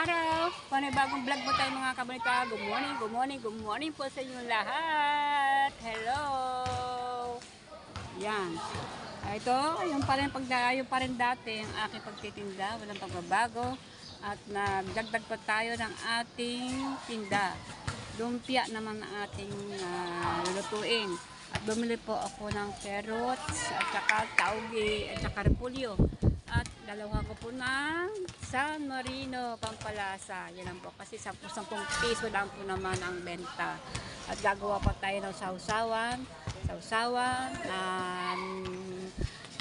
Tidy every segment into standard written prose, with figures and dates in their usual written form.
araw! Panibagong vlog po tayo mga kabalita. Good morning, good morning, good morning po sa inyo lahat. Hello! Yan. Ito, yung pa rin dati, ang aking pagtitinda. Walang pagbabago. At nagdagdag pa tayo ng ating tinda. Lumpia naman ang ating lulutuin. At bumili po ako ng carrots, at saka tauge, at saka repolyo. At dalawa ko po ng San Marino, Pampalasa. Yan lang po. Kasi 10 piso lang po naman ang benta. At gagawa pa tayo ng sausawan.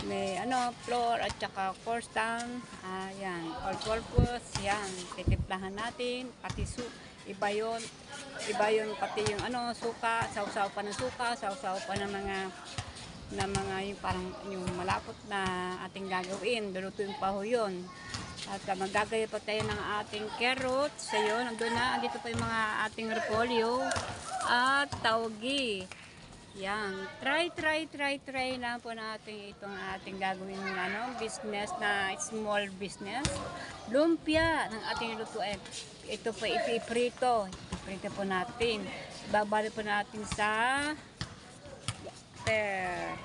May flour at saka cornstarch. Yan. All purpose. Yan. Titimplahan natin. Pati iba yun pati yung suka. Sausaw pa ng suka. Sausaw pa ng mga yung parang yung malapot na ating gagawin. Lulutuin pa ho yun. At magagaya pa tayo ng ating carrots. So yun, nandun na. Andito pa yung mga ating repolyo at tauge. Yan. Try lang po natin itong ating gagawin ng business na small business. Lumpia ng ating lutuin. Ito po ipiprito. Ipiprito po natin. Babali po natin sa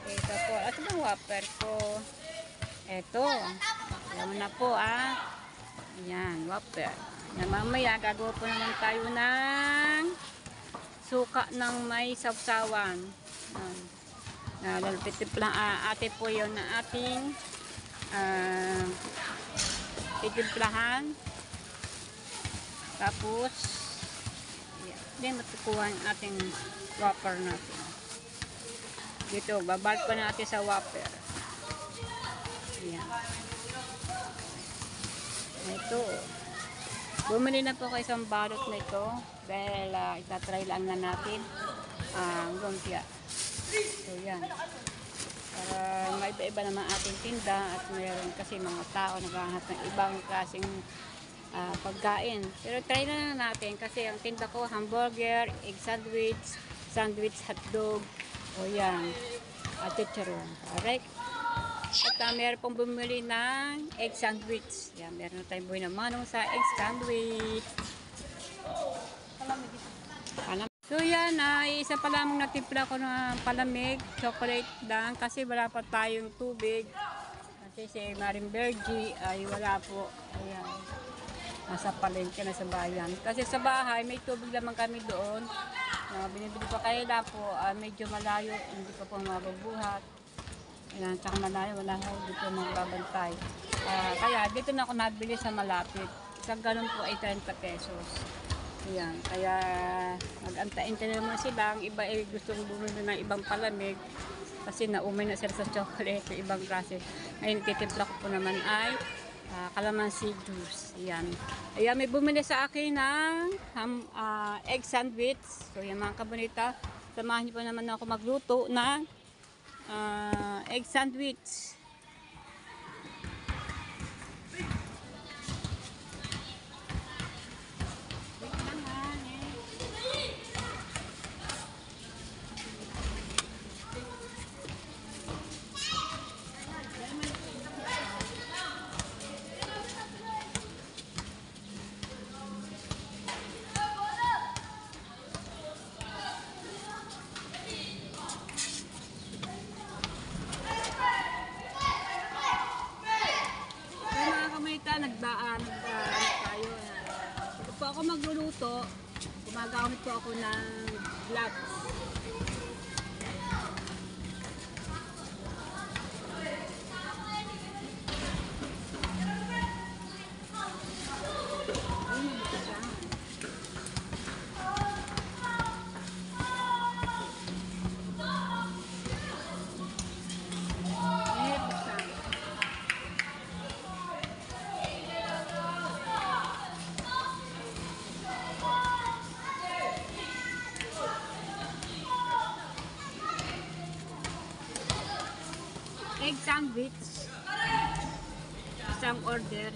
ito po. Ito bang whopper ko? Ito. Alam na po Ayan, whopper. Mamaya gagawa po naman tayo ng suka ng may sawsawan. Lalapitip lang ate po yun na ating titimplahan. Tapos then matukuha ang ating whopper natin. Dito, babalik pa natin sa whopper. Ayan. Ito. Bumili na po kayo isang balot na ito. Dahil itatry lang na natin ang lumpia. So, yan. Para maiba-iba naman ating tinda at mayroon kasi mga tao naghahanap ng ibang klaseng pagkain. Pero try na natin kasi ang tinda ko, hamburger, egg sandwich, hotdog, o yan, at chicharon. Alright. At meron pong bumili ng egg sandwich. Yan, meron na tayong buhay na manong sa egg sandwich. So yan, isa pa lamang natimpla ko ng palamig, chocolate lang, kasi wala pa tayong tubig. Kasi si Maring Bergie ay wala po. Ayan. Nasa palengke na sa bayan. Kasi sa bahay, may tubig naman kami doon. Binibili pa kayo na po, medyo malayo, hindi pa po mabubuhat. Ayan, tsaka malayo, wala ho dito magbabantay. Kaya dito na ako nabili sa malapit. Isang ganun po ay 30 pesos. Ayan, kaya mag-antayin naman sila. Ang iba ay gustong bumili ng ibang palamig kasi naumay na sila sa chocolate, ibang klase. Ngayon, titimpla ko po naman ay calamansi juice. Ayan. Ayan, may bumili sa akin ng egg sandwich. So, yan mga kabunita. Samahan niyo po naman ako magluto ng egg sandwich. Nagdaan tayo. Ito po ako magluluto. Gumagamit po ako ng gloves. Egg sandwich. Isang order.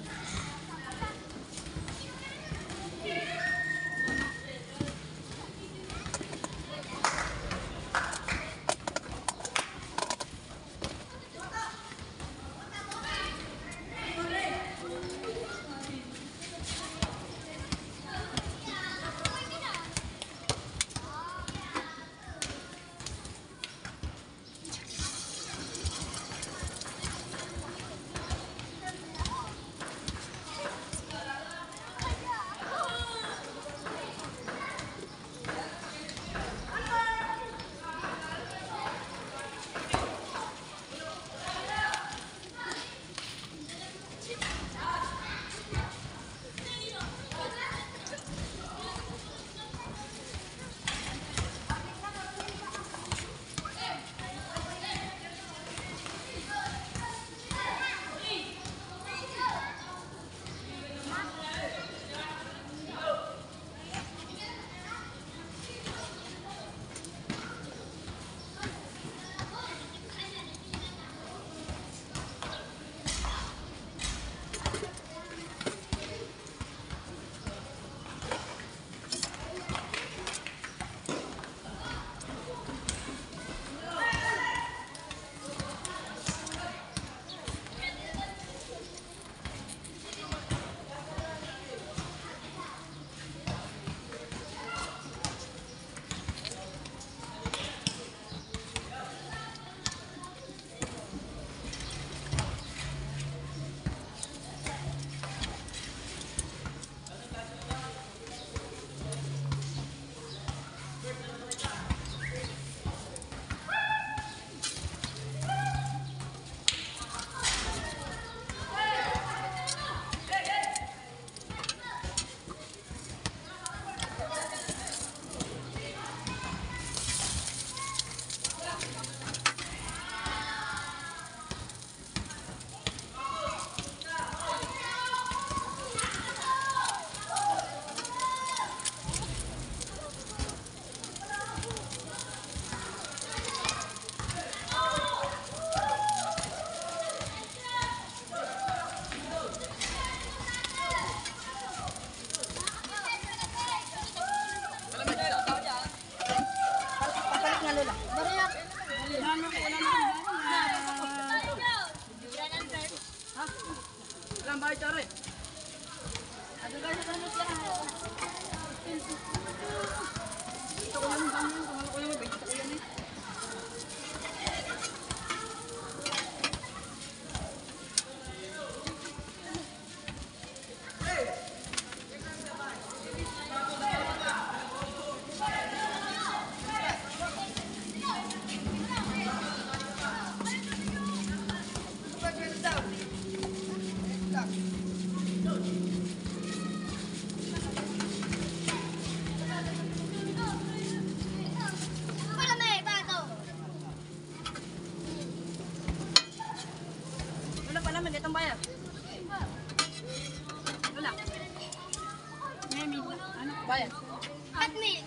At me.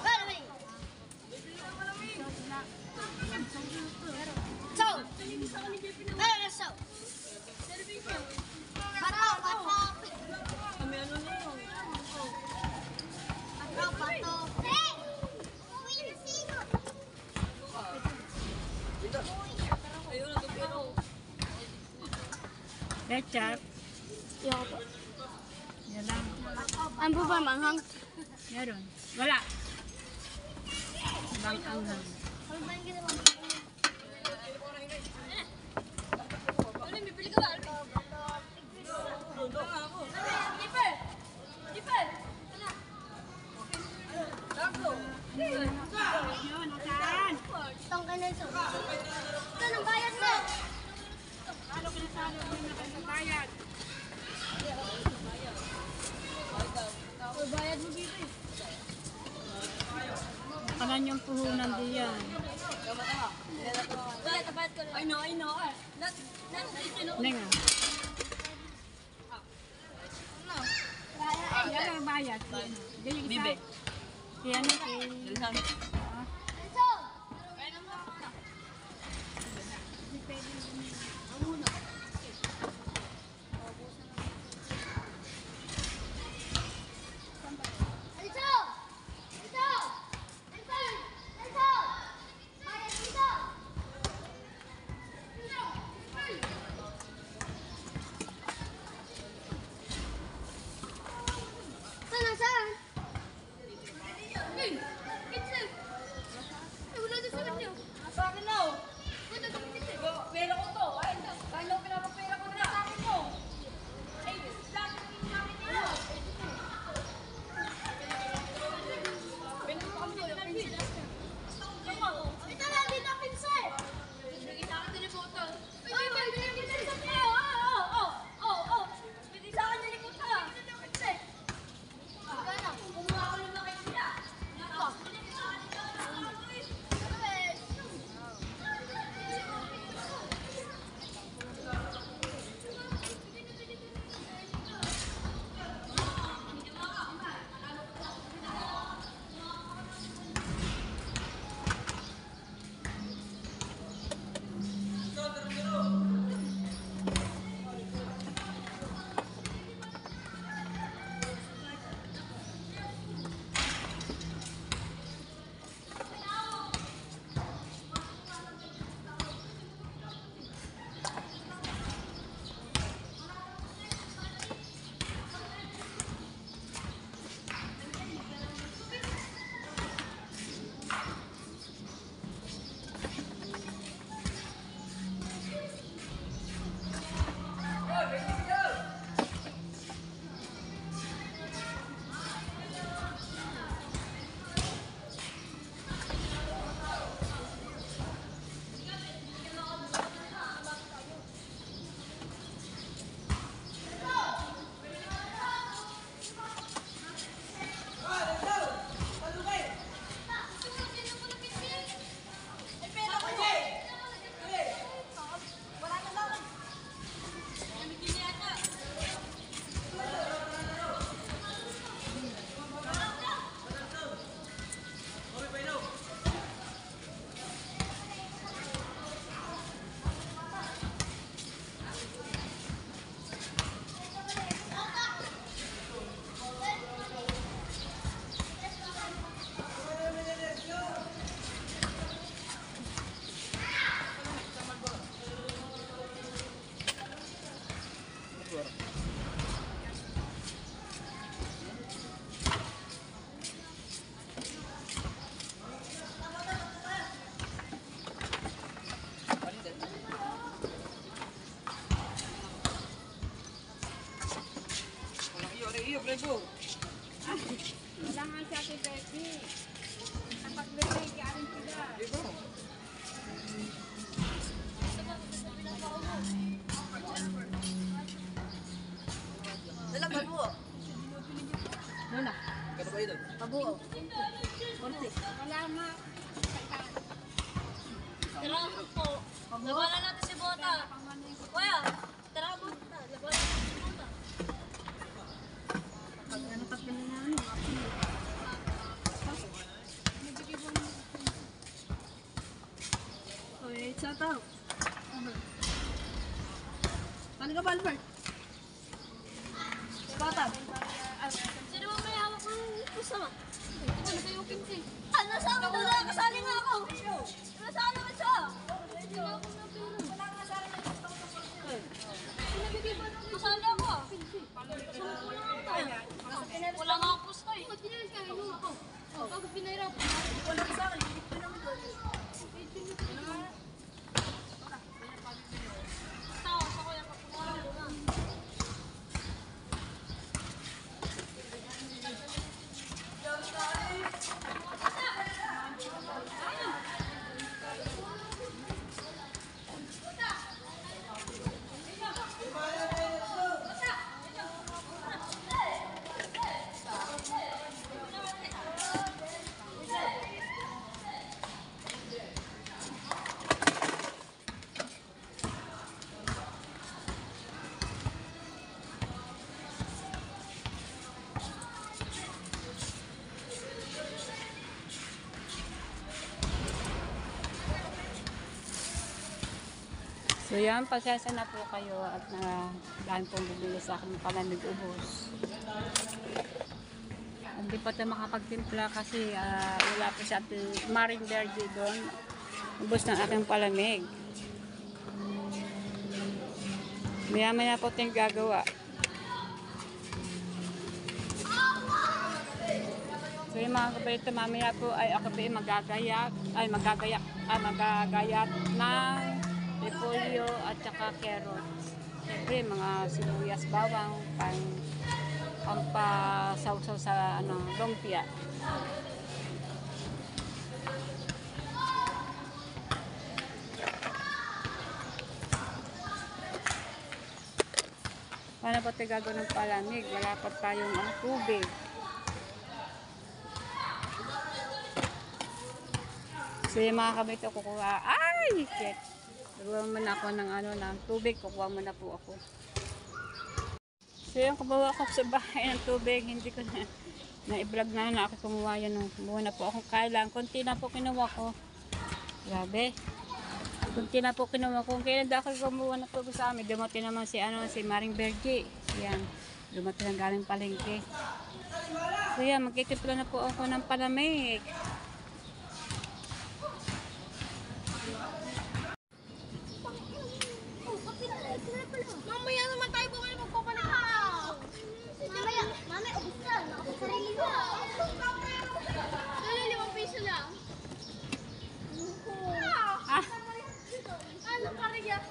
Malamig. So. Ano na so? Bato, bato. Bato, bato. Hey! Uwi na sino? Ketchup. Yung po. Yan lang. Ang buba manghang. Meron. Wala. Bang anghang. Ano ba yung ginawa? Itong kanan so. Ito ng bayad mo. Ano pinasalo mo na kayo bayad? Bayad mo dito eh. Kanan yung puhunan diyan. I know. Neng ah. Yan ang bayad. Bibe. Yan ang Wala nga si Ate Becky. Kapag Becky, kaya rin sila. Dala babuo. Lola. Kano kayo doon? Pabuo. Konti. Wala nga. Tara po. Labanan natin si Bota. Kuya, tara po. Labanan natin si Bota. Ano tatlo na nga, ano? Okay, sa tao. Ano ka ba, Albert? Bata. Sino ba may hawak ng pusa mo? Ito na kayo, Pinti. Ano sa ako? Kasali nga ako. Nasali mo siya. Hindi na ako napiro. Wala ka nasali na gusto ko sa pusa. Pinabigay ba nung kasali ako? Wala nga ako pusta eh. Ba't pinalis ka? Inom ako. Bakit pinahirap? Wala ka sa akin. Hindi ko naman doon. Tao, sa kuya ka pumunta. So yan, pasensya na po kayo at na dahil pong bibili sa akin palamig ubos. Hindi pa tayo makapagtimpla kasi wala po sa ating Maring Verde doon. Ubos ng aking palamig. Maya-maya po tayong gagawa. So yung mga kabalito, mamaya po ay ako po ay magagayat ng repolyo at saka carrots. Siyempre, mga sibuyas, bawang, pampasawsaw sa lumpia. Paano po tayo gagawin ng palamig? Wala pa tayong tubig. So yung mga kabito kukuha. Ay! Shit! Kukuha muna ako ng tubig. Kukuha muna po ako. So yung kubawa ko sa bahay ng tubig. Hindi ko na-i-vlog na ako kumuha yan. Kumuha na po akong kailang. Kunti na po kinuha ko. Grabe. Kunti na po kinuha ko. Kung kailan ako kumuha na tubig sa amin. Dumating naman si Maring Verde. Yan. Dumating ang galing palengke. So yan. Magkikipla na po ako ng palamig. Mamaya naman tayo bumili magpapalit. Mamaya, ubus ka. Nakasarili ka. Dali, 5 piso lang. Ah! Ano ka rin yan?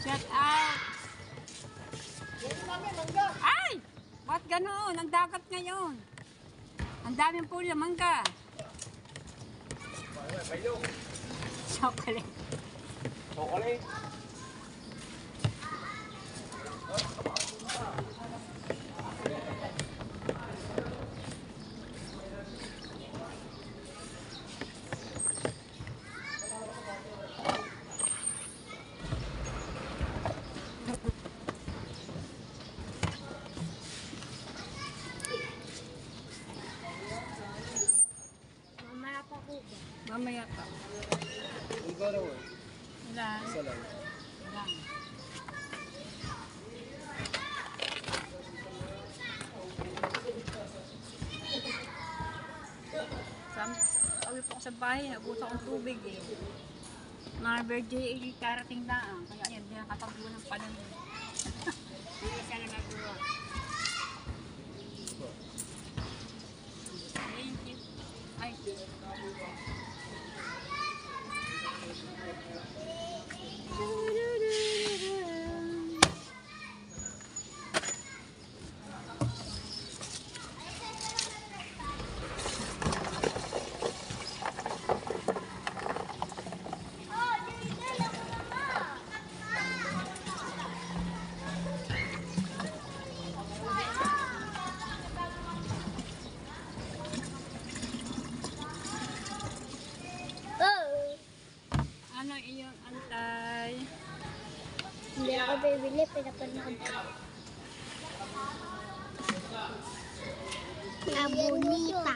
Shut out! Ay! Ba't ganoon? Ang dagat ngayon. Ang daming pulya, mangga. Chocolate. Chocolate. Mamaya pa ko ba? Mamaya pa. Iba raw eh. Wala. Isa lang. Wala. Sabi po ako sa bahay, nabuta akong tubig eh. Mga birthday, karating na. Kaya yan, hindi nakapagbuo ng palamig. Hindi siya nagagawa. Thank you. Ay. Oh, Ano iyong antay? hindi ako bibili, pinapanood ko. Abonita.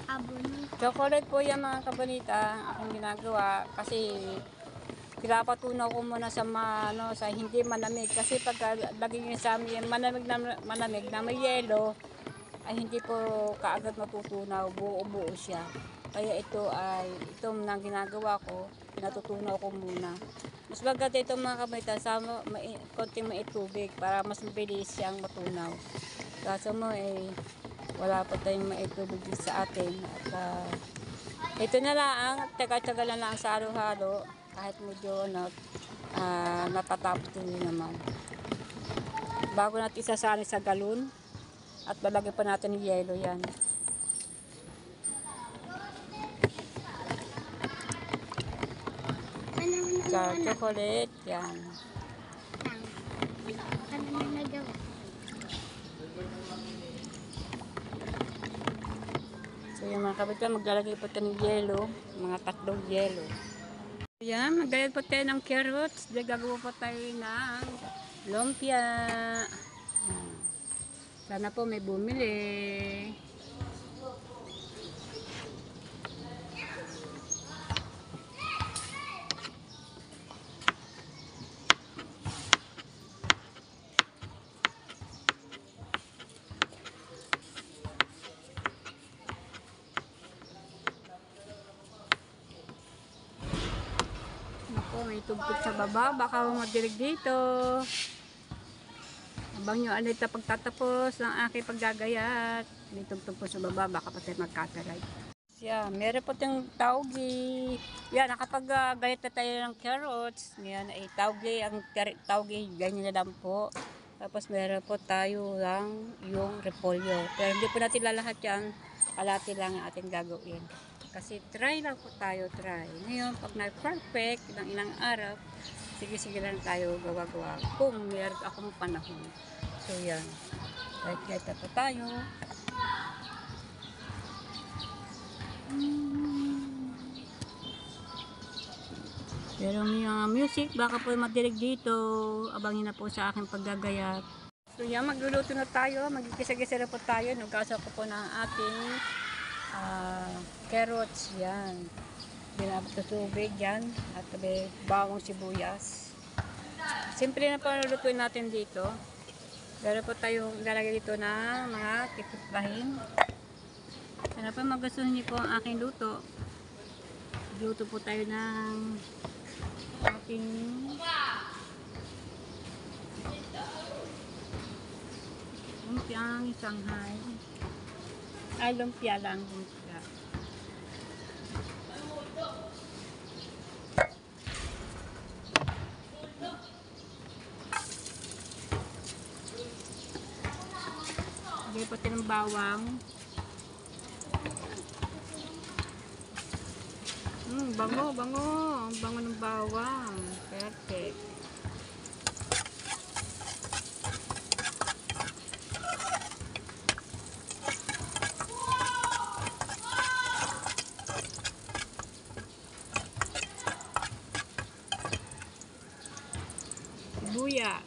Abonita. Chocolate po yan mga kabanita, ang aking ginagawa kasi pinapatunaw ko muna sa sa hindi malamig kasi pag lagi niya sa amin malamig na may yelo ay hindi po kaagad matutunaw, buo-buo siya. Kaya ito na ginagawa ko, pinatutunaw ko muna. Mas maganda ito mga kabanita, konting maitubig para mas mabilis siyang matunaw. Kaso mo wala pa tayong maitubig sa atin. At ito na lang, taga-taga na lang sa halo-halo kahit medyo natatapos din naman. Bago natin isasali sa galon at lalagyan pa natin ng yelo yan. Sa chocolate, yan. Ano na nagawa? So yung mga kabitan, maglalagay po tayo ng yelo, mga 3 yelo. Yan, maglalagay po tayo ng carrots. Gagawa po tayo ng lumpia. Yan. Sana po may bumili. May tugtog sa baba, baka madilig dito. Abang nyo ano ito pagtatapos ng aking paggagayat. May tugtog po sa baba, baka pa tayo mag-copyright. Yeah, meron po tayong taugi. Yan, nakapag-gayat na tayo ng carrots. Yan ay taugi, ang taugi, ganyan na lang po. Tapos meron po tayo lang yung repolyo. Pero hindi po natin lalahat yan, kalati lang ang ating gagawin. Kasi try lang po tayo, try. Ngayon, pag na-perfect ng ilang araw, sige-sige lang tayo gawa-gawa kung meron akong panahon. So, yan. Kahit na po tayo. Pero may music, baka po madirig dito. Abangin na po sa aking paggagayat. So, yan. Magluluto na tayo. Magkikisa-gisa na po tayo. Nagkasa ko po ng ating carrots, yan. Binabot sa tubig, yan. At may bawang sibuyas. Simple na po lulutuin natin dito. Pero po tayo lalagay dito na mga tipiplahin. Sana po magustuhan niyo po ang aking luto. Luto po tayo ng aking lumpiang Shanghai. Ay, lumpia lang. Lumpia. Lagay po tayo ng bawang. Bango, bango. Ang bango ng bawang. Perfect. Sibuyas.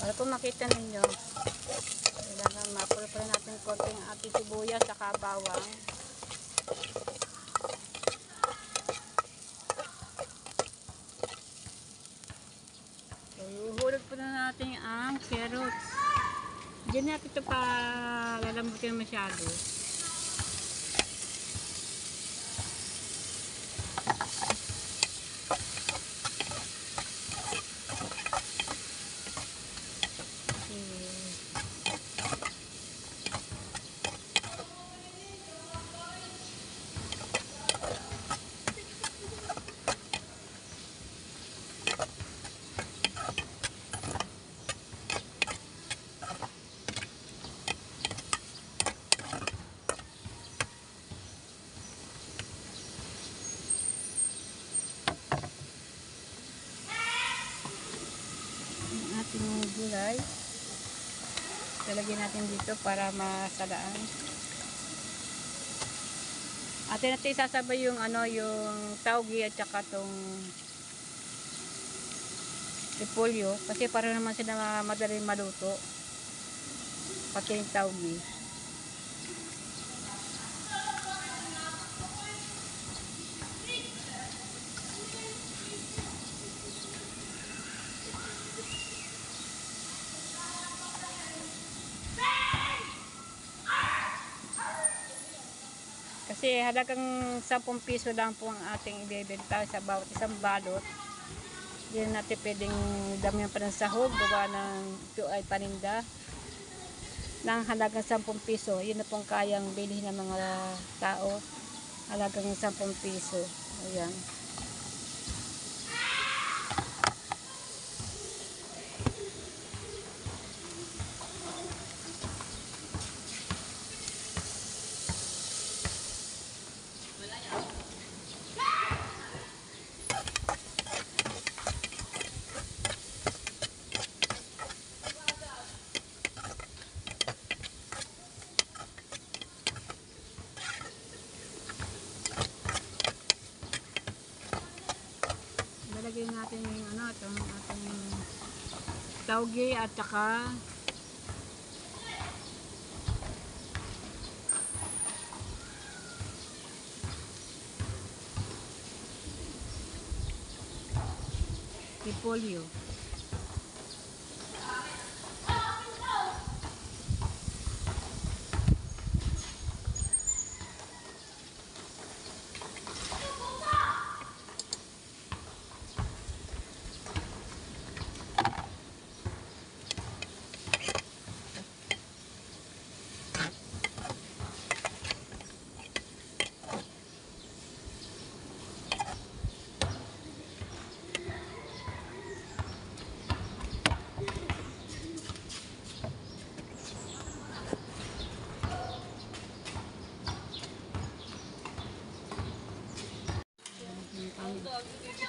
Para po makita ninyo, kailangan mapulpul natin konting ating sibuyas saka bawang. Diyan natin ito pa lalambutin masyado. Ating gulay. Talagyan natin dito para masalaan. Atin natin isasabay yung yung taugi at saka tong repolyo kasi para naman sila madaling maluto. Pati yung taugi. Kasi halagang 10 piso lang po ang ating ibebenta sa bawat isang balot. Hindi natin pwedeng damihan pa ng sahog, gawa ng ito ay paninda. Nang halagang 10 piso, yun na pong kayang bilhin ng mga tao. Halagang 10 piso. Ayan. Lalagay natin yung itong ating taugi at saka repolyo.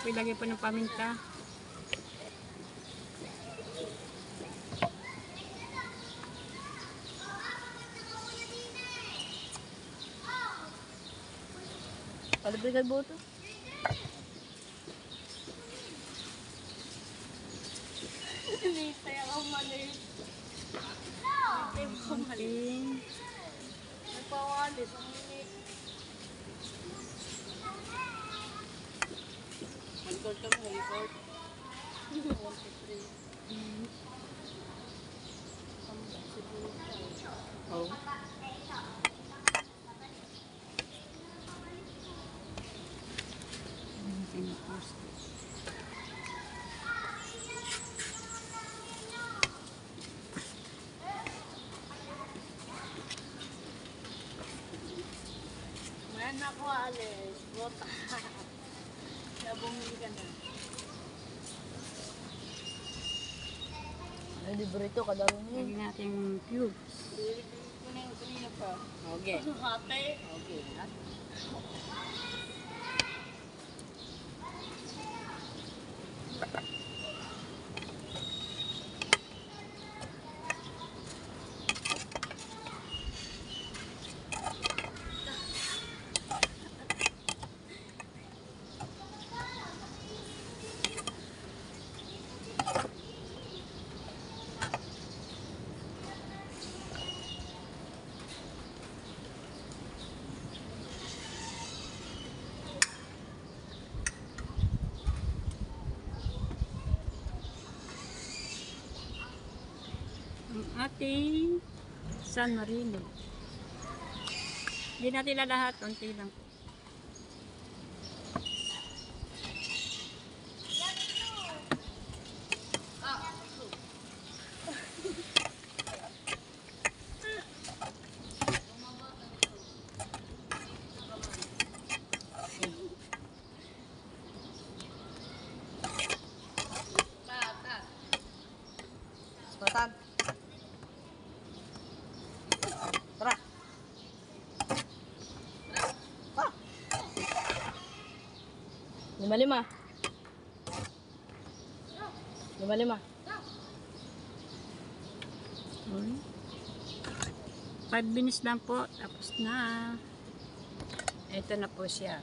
Ilagay po ng paminta. Palibrigan mo ito. Hindi tayo ako mali. Konting Nagpawalis. Ang init. Record ka mo, record. 1, 2, 3. oh. Man ako, alis. Bota. Kaya bumili ka na. Ay, libre ito. Kadaro mo. Lagyan natin yung cubes. Bili ko na yung kanina pa. Okay. Hati. Okay. ating San Marino. Hindi natin lahat, unti lang po. Spartan. Tara. Pa. 5-5. 5-5. 5 minutes lang po, tapos na. Ito na po siya.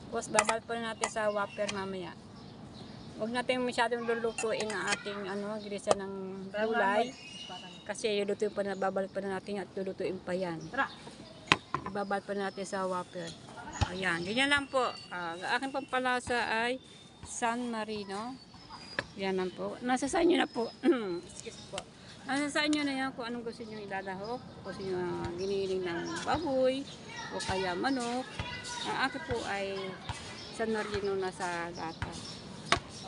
Tapos babal po natin sa whopper mamaya. Huwag natin masyadong lulutuin ang ating grisa ng gulay. Kasi lulutuin pa na, babal pa na natin at lulutuin pa yan. Tara. Ibabal pa natin sa whopper. Ayan, ganyan lang po. Ang aking pampalasa ay San Marino. Yan lang po. Nasa sa inyo na po. Excuse po. Nasa sa inyo na yan kung anong gusto nyo ilalahok. Kung gusto nyo giniling ng baboy o kaya manok. Ang akin po ay San Marino na sa lata.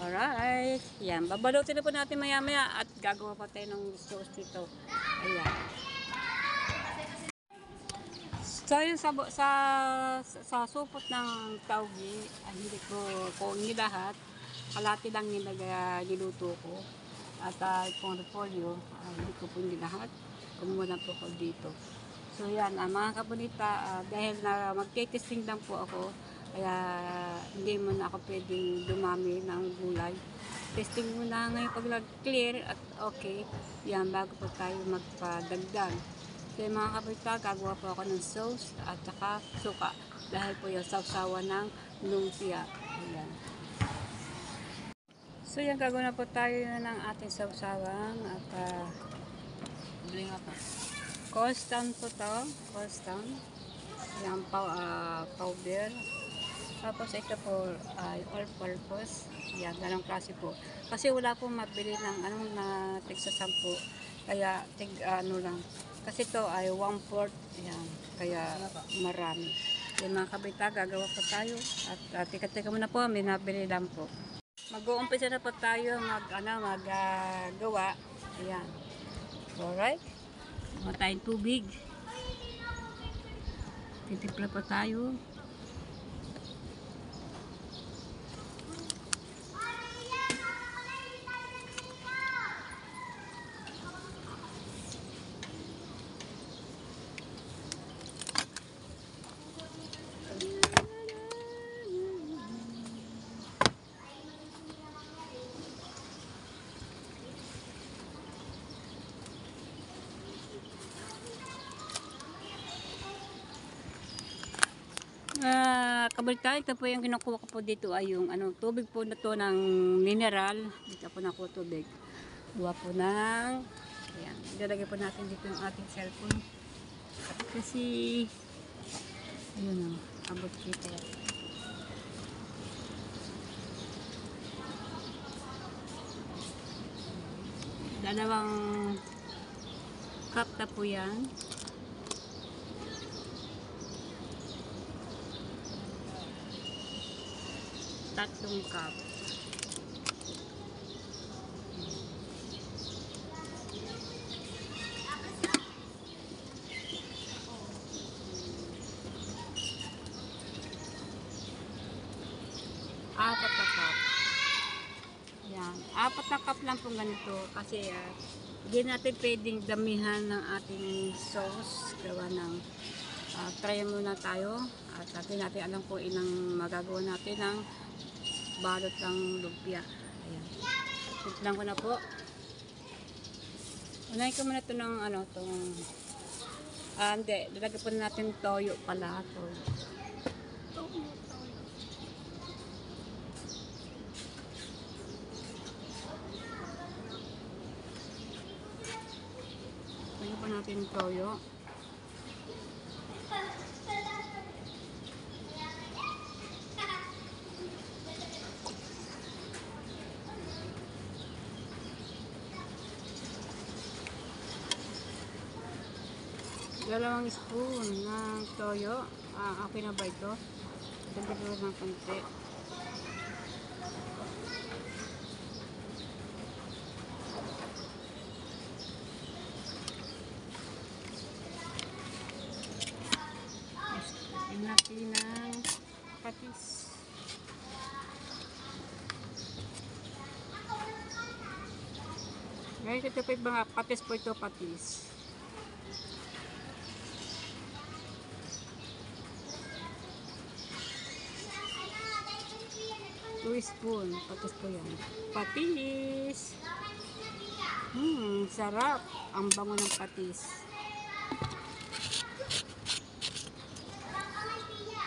Alright. Yan. Babalutin na po natin maya-maya at gagawa pa tayo ng sauce dito. Ayan. So yun sa supot ng taugi, ay hindi ko hindi lahat. Kalati lang yung niluto ko. At itong repolyo, hindi ko po hindi lahat. Kumuha na po ko dito. So yan, mga kabunita, dahil na magte-testing lang po ako, kaya hindi mo na ako pwedeng dumami ng gulay. Testing muna ngayon pag nag-clear at okay, yan, bago po tayo magpadagdag. So mga kabunita, gagawa po ako ng sauce at saka suka. Dahil po yung sausawa ng lumpia. Ayan. So yan, gagawa na po tayo ng ating sausawang at constant po to, constant. Yan, powder. Tapos ito po ay all-purpose. Yan, ganong klase po. Kasi wala po mabili ng na tig sa 10. Kaya tig lang. Kasi ito ay 1/4. Yan, kaya marami. Yan mga kabita, gagawa po tayo. At tika-tika muna po, may nabili lang po. Mag-uumpisa na po tayo maggawa. Ayan. Alright. Mga tayong tubig. Titimpla po tayo. Kabalita, ito po yung kinukuha ko po dito ay yung tubig po na to ng mineral. Dito po na po tubig. Gawa po ng ayan, ilalagay po natin dito yung ating cellphone. Kasi ayun abot dito. Dalawang cup na po yan. Tatlong cup. Apat na cup. Yan. Apat na cup lang pong ganito. Kasi hindi natin pwedeng damihan ng ating sauce. Gawa ng try muna tayo. At natin alam kung ilang magagawa natin ng balot ng lumpia. Ayan. Tignan ko na po. Unahin ko muna ito ng itong hindi, lalagyan po natin toyo pala. Toyo. Lagyan po natin toyo. 2 spoon ng toyo. Okay na ba ito? Dagdag ko ng konti. Lagyan natin ng patis. Guys, ito po yung mga patis po ito, patis. Two spoon, patis po yan. Patis! Sarap. Ang bango ng patis.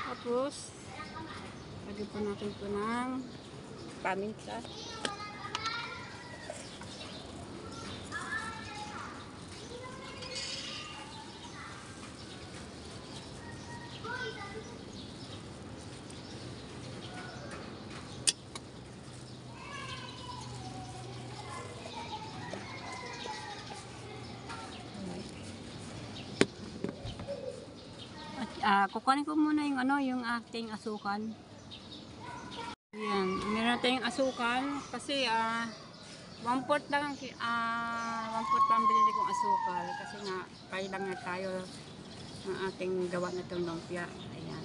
Tapos, lagyan po natin ito ng paminta. Kukunin ko muna yung yung ating asukan. Yan, meron tayong asukan kasi 1/4 lang 1/4 lang binili kong asukal kasi nga kailangan na tayo ng ating gawa na itong lumpia. Ayan.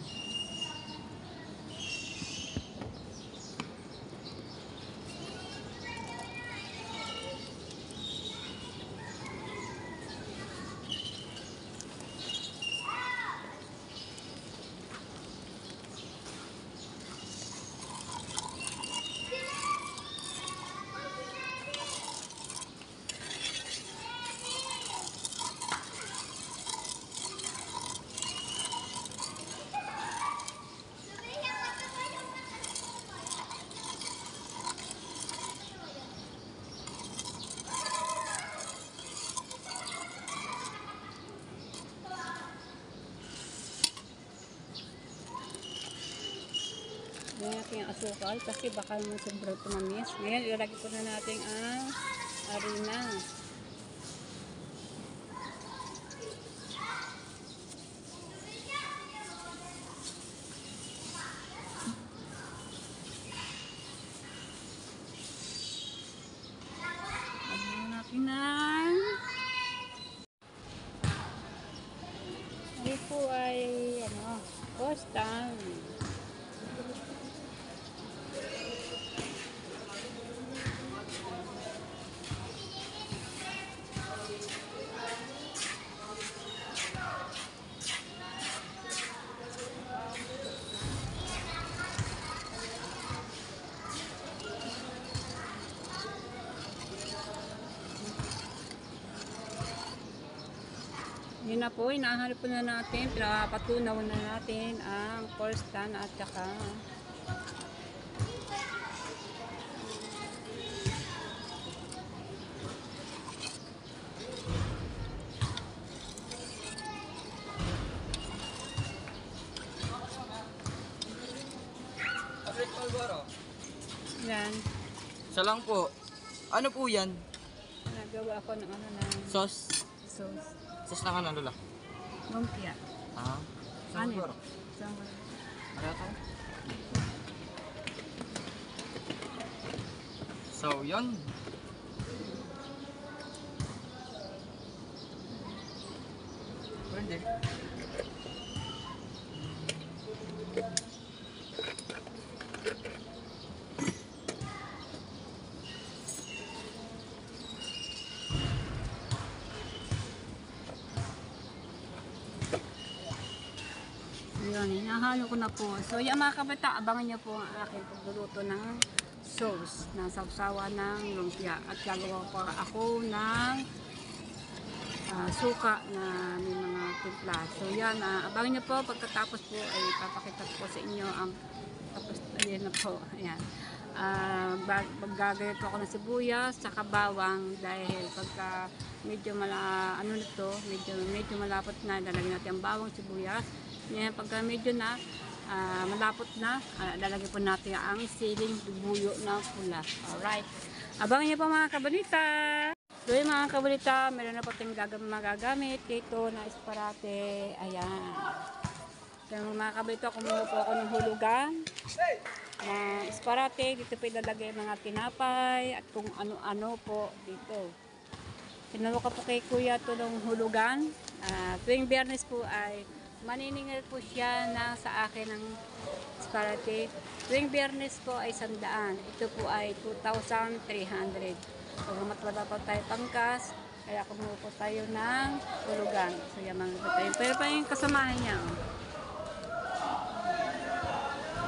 Ngayon natin ang asukal kasi baka naman sobrang tumamis. Ngayon ilalagay po na natin ang harina. Lagyan natin ng ito po ay costan. Yun na po, inahanap po na natin, pinapatunaw na natin ang costan at saka yan. Isa lang po. Ano po yan? Nagawa ako ng ng Sauce? sauce. Sauce na ka na, Lola? Lumpia. Ah? Ano? Siguro. Ano ito? So, yun. Pwede. Yun, hinahalo ko na po. So, yan mga kabata, abangan niyo po ang aking pagluluto ng sauce na sawsawa ng lumpia. At gagawa po ako ng suka na may mga timpla. So, yan, abangan niyo po. Pagkatapos po, ay papakita po sa inyo ang tapos, ayan na po. Ayan. Maggagayat po ako ng sibuyas saka bawang dahil pagka medyo medyo malapot na, lalagyan natin ang bawang, sibuyas. Ngayon, pagka medyo na malapot na, lalagyan po natin ang siling buyo na pula. Alright. Abangan niyo po mga kabanita. So yung mga kabalita, meron na po tayong magagamit dito na esparate. Ayan. So yung mga kabalita, kumuha po ako ng hulugan na esparate. Dito po ilalagay mga tinapay at kung ano-ano po dito. Tinuro ko po kay Kuya ito ng hulugan. Tuwing Biyernes po ay maniningil po siya na sa akin ng esparate. Tuwing Biyernes po ay 100. Ito po ay 2,300. So, matwala po tayo pangkas, kaya kumuha po tayo ng hulugan. So, yan mga tayo. Pero pa yung kasamahan niya. Oh.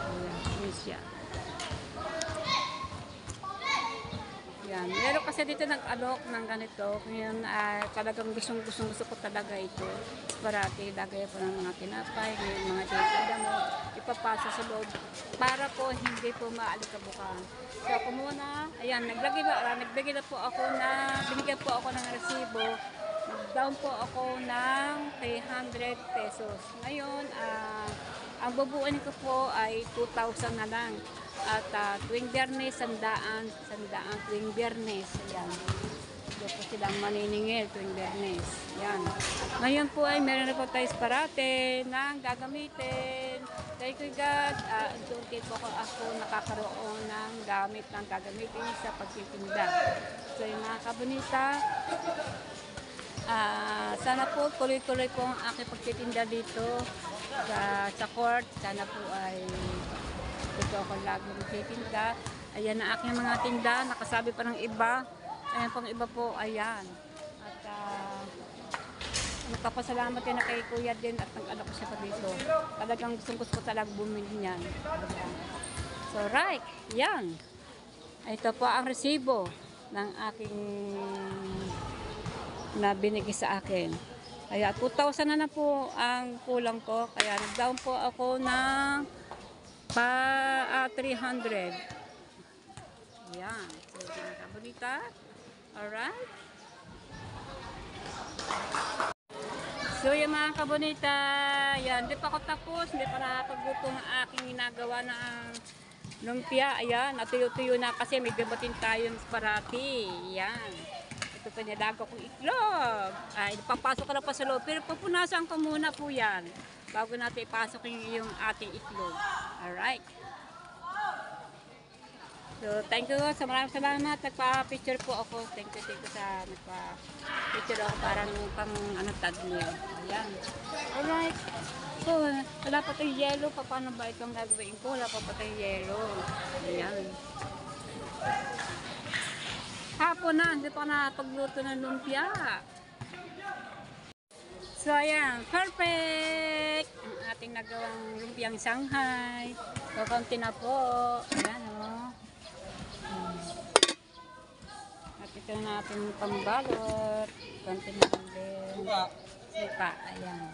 Ayan, yun siya. Yan. Meron kasi dito nag-alok ng ganito. Ngayon, talagang gusto ko talaga ito. Parati, lagay po ng mga tinapay, mga tinapay mo, ipapasa sa loob para po hindi po maalikabukan. So, kumuha na, ayan, nagbigay na po ako binigyan po ako ng resibo. Nag-down po ako ng 300 pesos. Ngayon, ang bubuuin ko po ay 2,000 na lang. At tuwing Biyernes, 100 tuwing Biyernes. Ayan. Ito po silang maniningil tuwing Biyernes. Ayan. Ngayon po ay meron na po tayo esparate na gagamitin. Thank you God. Unti-unti po ako nakakaroon ng gamit ng gagamitin sa pagtitinda. So yung mga kabunita, sana po tuloy-tuloy po ang aking pagtitinda dito sa court. Sana po ay dito ako lagi magtitinda. Ayan na aking mga tinda. Nakasabi pa ng iba. Ayan pang iba po. Ayan. At nagpapasalamat din na kay Kuya din at nag-alok ko siya pa dito. Talagang gusto ko talagang bumili niyan. So right. Yan. Ito po ang resibo ng aking na binigay sa akin. Kaya 2,000 na po ang kulang ko. Kaya nag-down po ako ng 300. Yan. So, pinakabunita. Alright. So, yung mga kabunita, yan. Hindi pa ako tapos. Hindi pa nakakagluto ng aking ginagawa ng lumpia. Ayan. Natuyo-tuyo na kasi may gabatin tayong parati. Yan. Ito pa nilaga kong itlog. Ay, papasok ka na pa sa loob. Pero pupunasan ko muna po yan bago natin ipasok yung ating itlog. Alright. So, thank you sa maraming salamat. Nagpa-picture po ako. Thank you sa nagpa-picture ako para nung pang thumbnail. Ayan. Alright. So, wala pa tayong yellow. Paano ba itong gagawin ko? Wala pa tayong yellow. Ayan. Hapon na. Hindi pa nakapagluto ng lumpia. So, ayan, perfect! Ang ating nagawang lumpiang Shanghai. So, konti na po. Ayan, o. At ito na ating pambalot. Konti na lang din. Suka, ayan.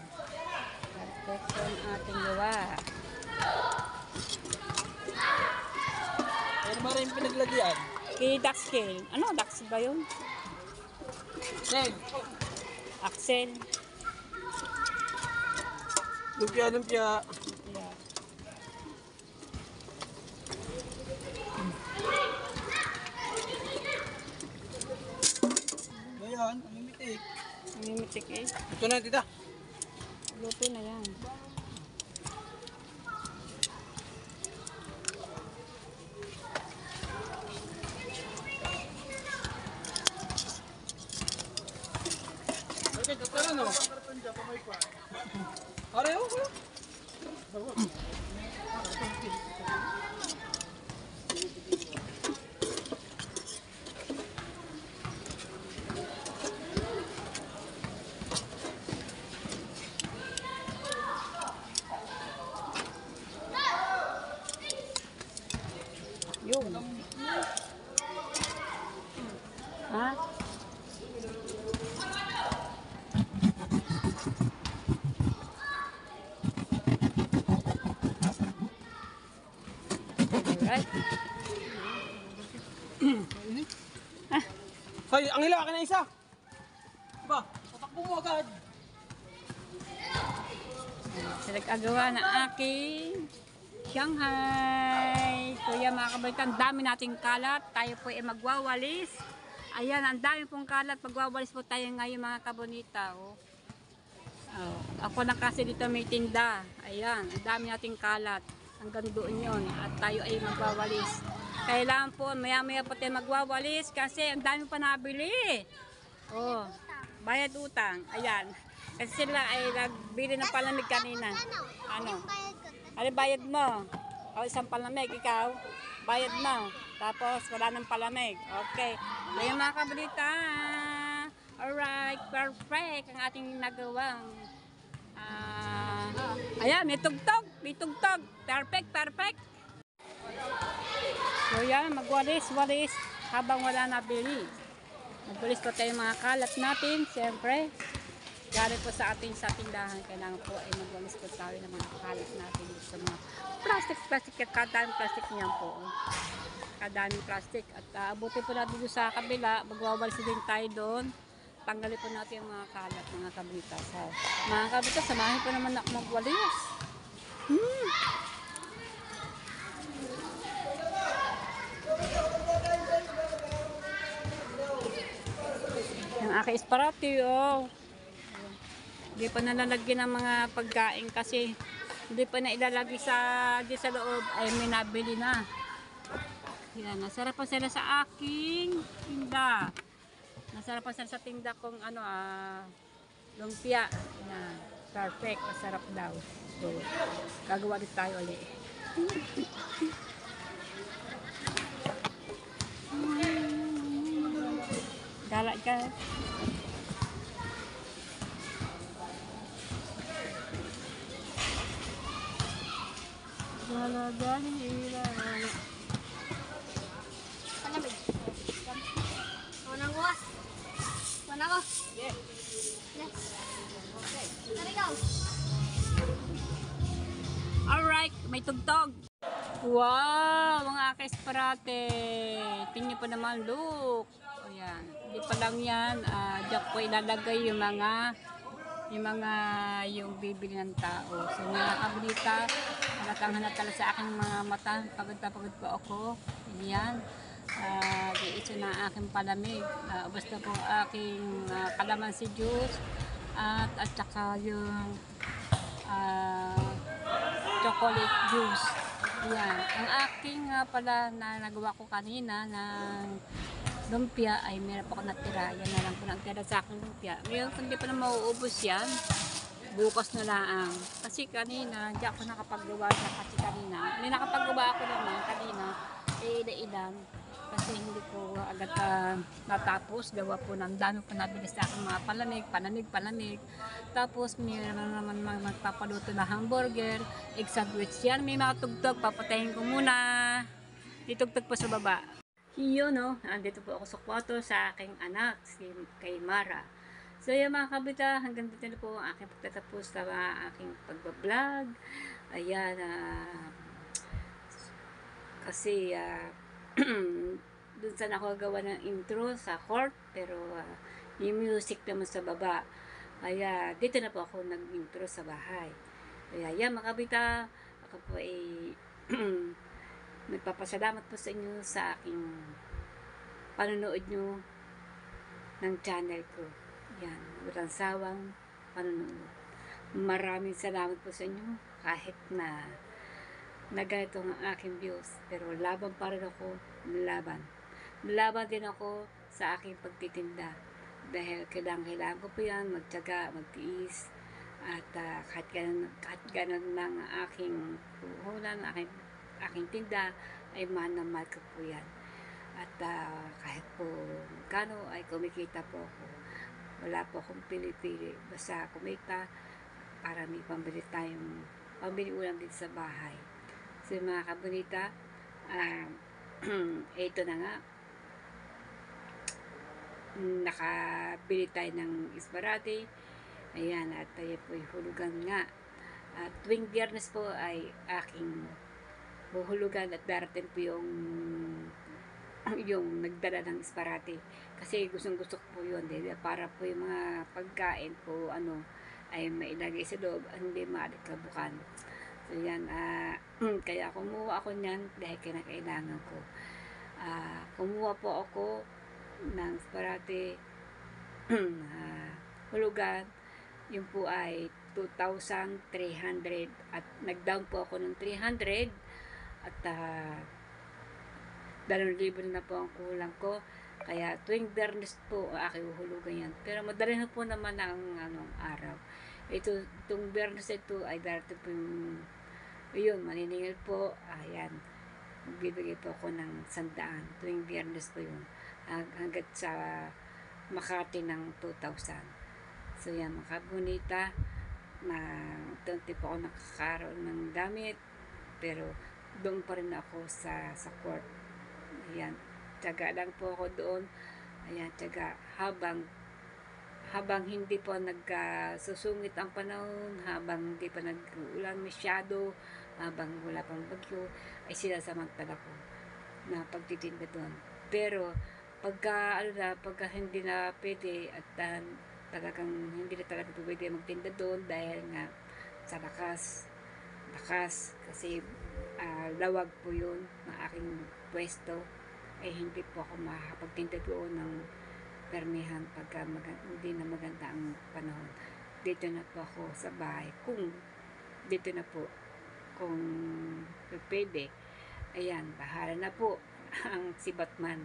Perfect po ang ating gawa. Ano ba rin pinaglagyan? Kay Daxkel. Ano, Dax ba yun? Axel. Lumpia. Yeah. Ngayon, mimitik. Namimitik eh. Ito na, tita. Luto na yan. Okay, ito na, no? Pareho ko. Yung. Ha? Alright. Hoy, ang hila ka na isa. Ba, tatakbo mo agad. Pinag-agawa ng aking Shanghai. So yan mga kabalitan, dami nating kalat. Tayo po ay magwawalis. Ayan, ang dami pong kalat. Magwawalis po tayo ngayon mga kabonita. Oh. Oh, ako na kasi dito may tinda. Ayan, ang dami nating kalat. Hanggang doon yun. At tayo ay magwawalis. Kailangan po, maya-maya po tayo magwawalis kasi ang dami pa nabili. Oh, bayad utang. Ayan. Kasi sila ay nagbili ng palamig kanina. Ano? Ano bayad mo? O isang palamig, ikaw? Bayad mo. Tapos wala ng palamig. Okay. Ngayon mga kabalita. Alright, perfect ang ating nagawang. Ayan, may tugtog. May tugtog. Perfect, perfect. So yan, magwalis-walis habang wala nabili. Magwalis pa tayo mga kalat natin, siyempre. Galing po sa ating sa tindahan, kailangan po ay magwalis po tayo ng mga kalat natin sa mga plastic, kadaming plastic niyan po. Kadaming plastic. At abutin po natin doon sa kabila, magwawalis din tayo doon. Tanggalin po natin yung mga kalat, mga kabrita. Mga kabrita, samahin po naman ako magwalis. Yung aking esparati, oh. Hindi pa nalalagyan ng mga pagkain kasi hindi pa na ilalagay di sa loob ay may nabili na. Yan, nasarapan sila sa aking tinda. Nasarapan sila sa tinda kong lumpia. Yan, perfect, masarap daw. So, gagawa din tayo ulit. Gala ka. Palamig. Unang bukas. Una ko. Yes. Yes. Tara ikaw. Alright, may tugtog. Wow, mga ka-esparate. Tingnan po naman, look. Ayan, hindi pa lang yan. Diyan po ilalagay yung bibili ng tao. So mga kabalita, halatang-halata sa aking mga mata. Pagod po ako. Ayan. Giitso na aking palamig. Basta po aking kalamansi juice. At saka yung chocolate juice. Ayan. Ang aking pala na nagawa ko kanina ng lumpia ay meron pa ako natira. Yan na lang po natira sa aking lumpia. Ngayon, kung hindi pa na mauubos yan, bukas na lang. Kasi kanina, hindi ako nakapagawa siya kasi kanina. May nakapagawa ako naman kanina, ilan. Kasi hindi ko agad natapos. Gawa po ng dami po nabili sa aking mga palamig. Tapos mayroon naman magpapaluto na hamburger, egg sandwich yan. May mga tugtog, papatayin ko muna. Ditugtog po sa baba. Yun, no? Andito po ako sa kwarto sa aking anak, kay Mara. So, yung mga kabita, hanggang dito na po ang aking pagtatapos sa aking pagbablog. Ayan, kasi, dun sana ako gawa ng intro sa court, pero yung music naman sa baba. Kaya, dito na po ako nag-intro sa bahay. Kaya, yan, mga kabita, ako po ay nagpapasalamat po sa inyo sa aking panonood nyo ng channel ko. Yan, walang sawang panonood. Maraming salamat po sa inyo kahit na ganito ang aking views. Pero laban pa rin ako, laban din ako sa aking pagtitinda. Dahil kailangan ko po yan, magtiyaga, magtiis. At kahit ganun lang ang aking puhunan, aking tinda ay mahal ko po yan. At kahit po kano ay kumikita po ako. Wala po akong pili-pili. Basta kumita para may pambili ulam din sa bahay. So mga kabonita, ito na nga. Nakabili tayo ng isbarate. Ayan, at tayo po hulugan nga. At tuwing Biyernes po ay aking huhulugan at darating po yung nagdala ng isparate kasi gusto ko po yun para po yung mga pagkain po ay mailagay sa loob at hindi maalikabukkan. So yan, kaya kumuha ako niyan dahil kinakailangan ko. Kumuha po ako ng parati hulugan. Yun po ay 2,300 at nag-down po ako ng 300 at 2,000 na po ang kulang ko. Kaya tuwing Biyernes po aking uhulugan yan. Pero madali na po naman ang araw. Itong Biyernes ito ay darating po yung yun, maniningil po. Ayan. Magbibigay po ako ng 100 tuwing Biyernes po yun. Hanggat sa Makati ng 2,000. So yan, mga kabunita, na tunti po ako nakakaroon ng gamit, pero doon pa rin ako sa court. Ayan, tiyaga lang po ako doon. Ayan, tiyaga habang hindi po nagsusungit ang panahon, habang hindi pa nag-ulan masyado, habang wala pang bagyo, ay sinasamantala ko na pagtitinda doon. Pero pagka hindi na pwede at talagang hindi na talaga pwede magtinda doon dahil nga sa lakas kasi lawag po yun ng aking pwesto, ay hindi po ako makakapagtinda doon ng permihan pagka hindi na maganda ang panahon. Dito na po ako sa bahay kung pwede. Ayan, bahala na po ang si Batman.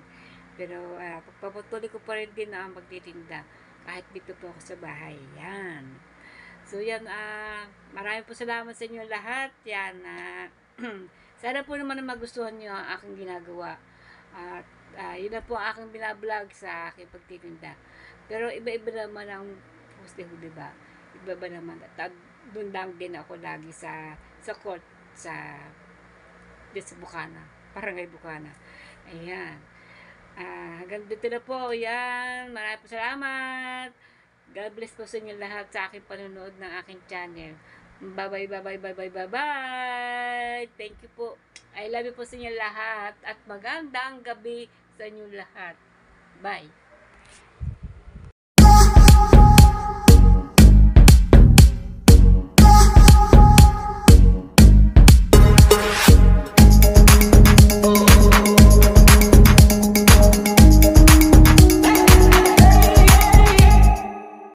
Pero pagpapatuloy ko pa rin din na magtitinda kahit dito po ako sa bahay. Yan. So yan, maraming po salamat sa inyo lahat. Yan, sana po naman na magustuhan nyo ang aking ginagawa. At yun na po ang aking binablog sa aking pagtitinda. Pero iba-iba naman ang post, diba? Iba-iba naman. At doon lang din ako lagi sa court, sa Bukana. Barangay Bukana. Ayan. Hanggang dito na po. Yan. Maraming po salamat. God bless po sa inyo lahat sa aking panonood ng aking channel. Bye-bye, bye-bye, bye-bye, bye-bye. Thank you po. I love you po sa inyo lahat. At magandang gabi sa inyo lahat. Bye.